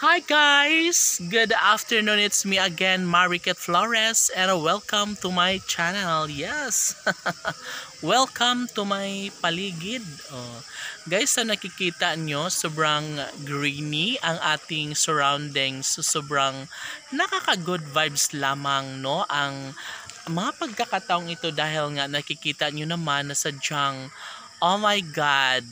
Hi guys! Good afternoon. It's me again, Mariket Flores, and welcome to my channel. Yes! Welcome to my paligid. Guys, sa nakikita nyo, sobrang greeny ang ating surroundings. So, sobrang nakaka-good vibes lamang, no? Ang mga pagkakataong ito dahil nga nakikita nyo naman na sadyang, oh my God!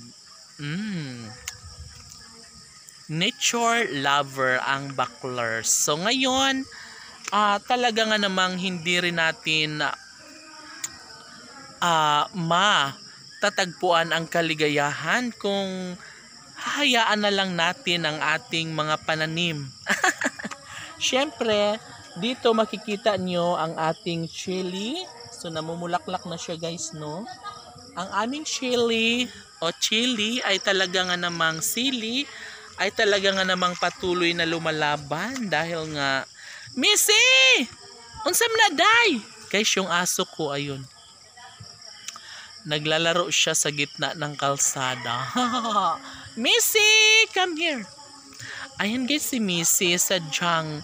Nature lover ang Baklers. So ngayon, talaga nga namang hindi rin natin matatagpuan ang kaligayahan kung hahayaan na lang natin ang ating mga pananim. Siyempre, dito makikita nyo ang ating chili. So namumulaklak na siya guys, no? Ang aming chili o chili ay talaga nga namang sili ay talaga nga namang patuloy na lumalaban dahil nga Missy! Unsam na day? Guys, yung aso ko ayun. Naglalaro siya sa gitna ng kalsada. Missy, come here. Ayan guys, si Missy sadyang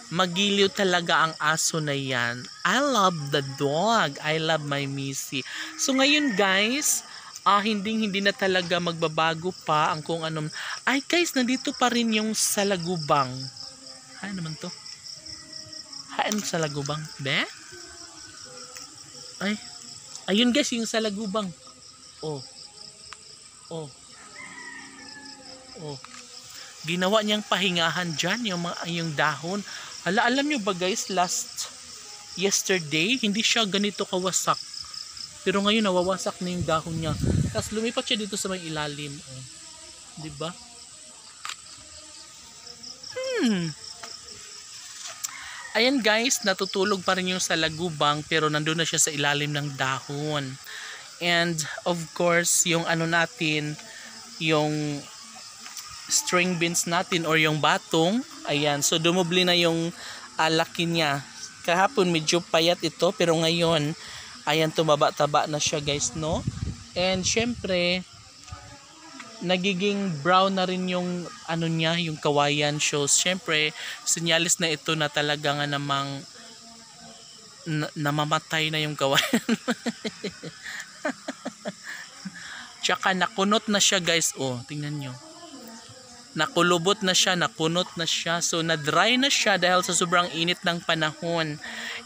magiliw talaga ang aso na yan. I love the dog. I love my Missy. So ngayon guys, hindi na talaga magbabago pa ang kung anong. Ay guys, nandito pa rin yung salagubang. Ano naman to? Ano salagubang? Be? Ay. Ayun guys, yung salagubang. Oh. Ginawa niyang pahingahan dyan yung dahon. Alam nyo ba guys, yesterday, hindi siya ganito kawasak. Pero ngayon nawawasak na yung dahon niya. Tapos lumipat siya dito sa may ilalim. Oh. 'Di ba? Ayan guys, natutulog pa rin yung salagubang pero nandoon na siya sa ilalim ng dahon. And of course, yung ano natin, yung string beans natin or yung batong, ayan. So dumubli na yung laki niya. Kahapon medyo payat ito pero ngayon ayan, tumaba-taba na siya guys, no? And syempre, nagiging brown na rin yung ano niya, yung kawayan shows. Syempre, sinyalis na ito na talaga nga namang namamatay na yung kawayan. Tsaka nakunot na siya guys. Oh, tingnan nyo. Nakulubot na siya, nakunot na siya. So na-dry na siya dahil sa sobrang init ng panahon.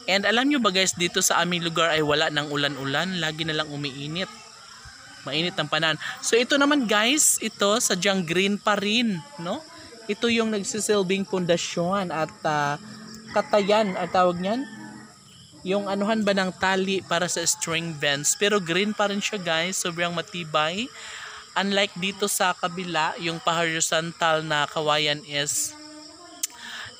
And alam nyo ba guys, dito sa aming lugar ay wala ng ulan-ulan. Lagi na lang umiinit. Mainit ang panahon. So ito naman guys, ito sadyang green pa rin, no? Ito yung nagsisilbing pundasyon at katayan at tawag niyan. Yung anuhan ba ng tali para sa string bands. Pero green pa rin siya guys, sobrang matibay. Unlike dito sa kabila, yung horizontal na kawayan is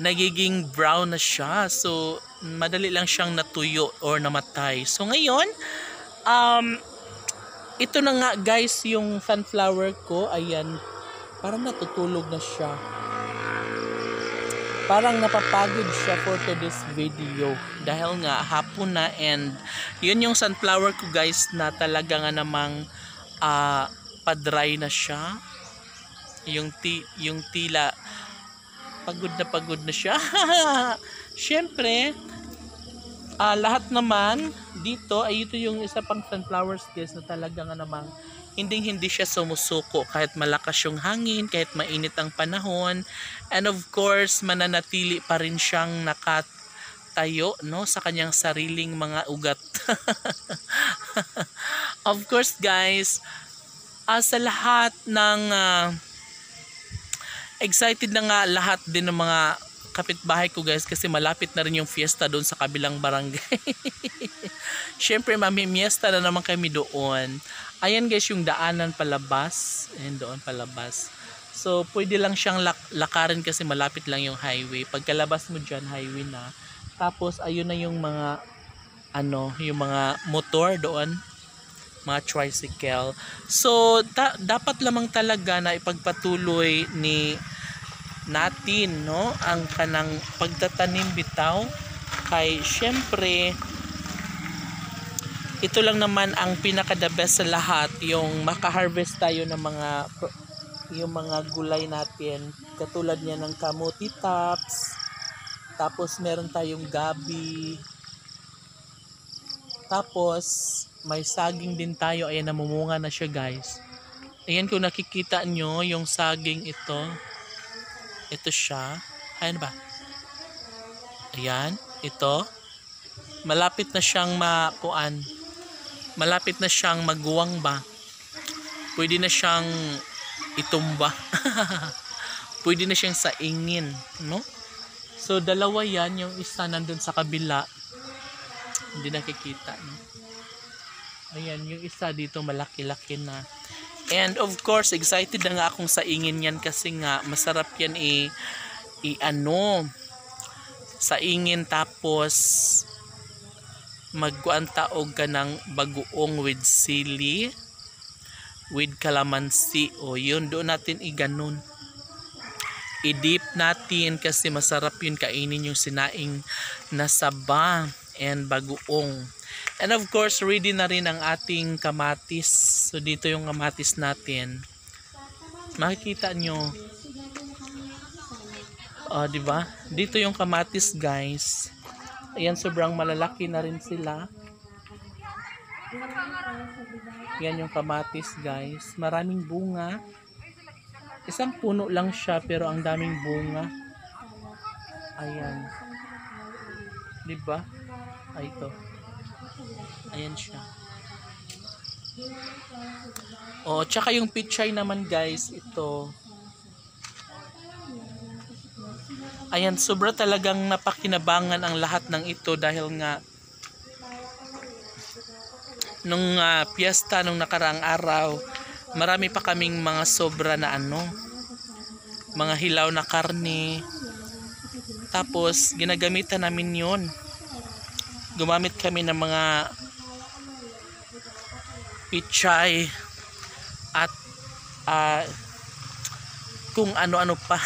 nagiging brown na siya. So, madali lang siyang natuyo or namatay. So, ngayon, ito na nga guys, yung sunflower ko. Ayan, parang natutulog na siya. Parang napapagod siya for today's video. Dahil nga, hapon na and yun yung sunflower ko guys na talaga nga namang pa-dry na siya. Yung tila pagod na siya. Syempre, lahat naman dito ay ito yung isa pang sunflowers guys na talaga nga namang hindi siya sumusuko kahit malakas yung hangin, kahit mainit ang panahon. And of course, mananatili pa rin siyang nakatayo, no, sa kanyang sariling mga ugat. Of course guys, sa lahat ng excited na nga lahat din ng mga kapitbahay ko guys kasi malapit na rin yung fiesta doon sa kabilang barangay. Syempre mamimiesta na naman kami doon. Ayan guys yung daanan palabas. Ayan doon palabas. So pwede lang siyang lakarin kasi malapit lang yung highway. Pagkalabas mo dyan, highway na. Tapos ayun na yung mga yung mga motor doon. Mga tricycle. So dapat lamang talaga na ipagpatuloy natin, no, ang kanang pagtatanim bitaw kay syempre ito lang naman ang pinaka the best sa lahat, yung maka-harvest tayo ng mga yung mga gulay natin. Katulad niya ng kamuti tops. Tapos meron tayong gabi. Tapos may saging din tayo. Ayan, namumunga na siya guys. Ayan, kung nakikita nyo yung saging ito. Ito siya. Ayan ba? Ayan, ito. Malapit na siyang makuan. Malapit na siyang maguwang ba. Pwede na siyang itumba. Pwede na siyang saingin, no? So dalawa yan, yung isa nandun sa kabila. Hindi nakikita, no? Ayan, yung isa dito malaki-laki na. And of course, excited na nga akong saingin yan kasi nga masarap yan saingin tapos magkuan taog ka ng bagoong with sili with calamansi. O yun, doon natin iganon. I-dip natin kasi masarap yun kainin yung sinaing na saba and bagoong. And of course, ready na rin ang ating kamatis. So dito yung kamatis natin. Makikita nyo. Di ba? Dito yung kamatis, guys. Ayan, sobrang malalaki na rin sila. Yan yung kamatis, guys. Maraming bunga. Isang puno lang siya pero ang daming bunga. Ayan. Diba? Ay, ito. Ayan siya. Tsaka yung pichay naman, guys. Ito. Ayan, sobra talagang napakinabangan ang lahat ng ito dahil nga nung piyesta nung nakaraang araw, marami pa kaming mga sobra na mga hilaw na karne. Tapos ginagamitan namin yon. Gumamit kami ng mga pichay at kung ano-ano pa.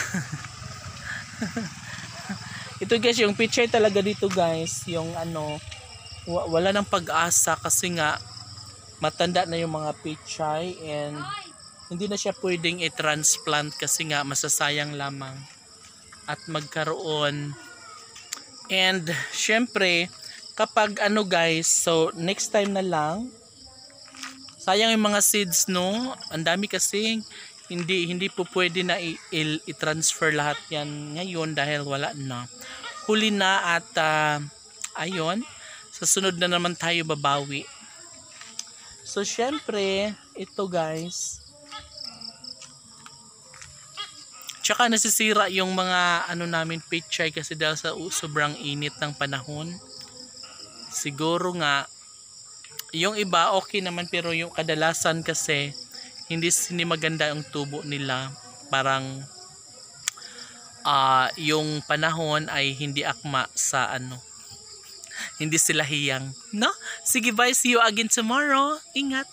Ito guys, yung pichay talaga dito guys, yung wala nang pag-asa kasi nga matanda na yung mga pichay and hindi na siya pwedeng i-transplant kasi nga masasayang lamang at magkaroon. And syempre kapag guys, so next time na lang, sayang yung mga seeds, no? Ang dami kasi hindi po pwede na i-transfer lahat yan ngayon dahil wala na. Huli na at ayun, sa sunod na naman tayo babawi. So syempre, ito guys. Tsaka nasisira yung mga namin pichay kasi dahil sa sobrang init ng panahon. Siguro nga yung iba okay naman pero yung kadalasan kasi hindi maganda yung tubo nila. Parang yung panahon ay hindi akma sa hindi sila hiyang, no? Sige, bye, see you again tomorrow. Ingat.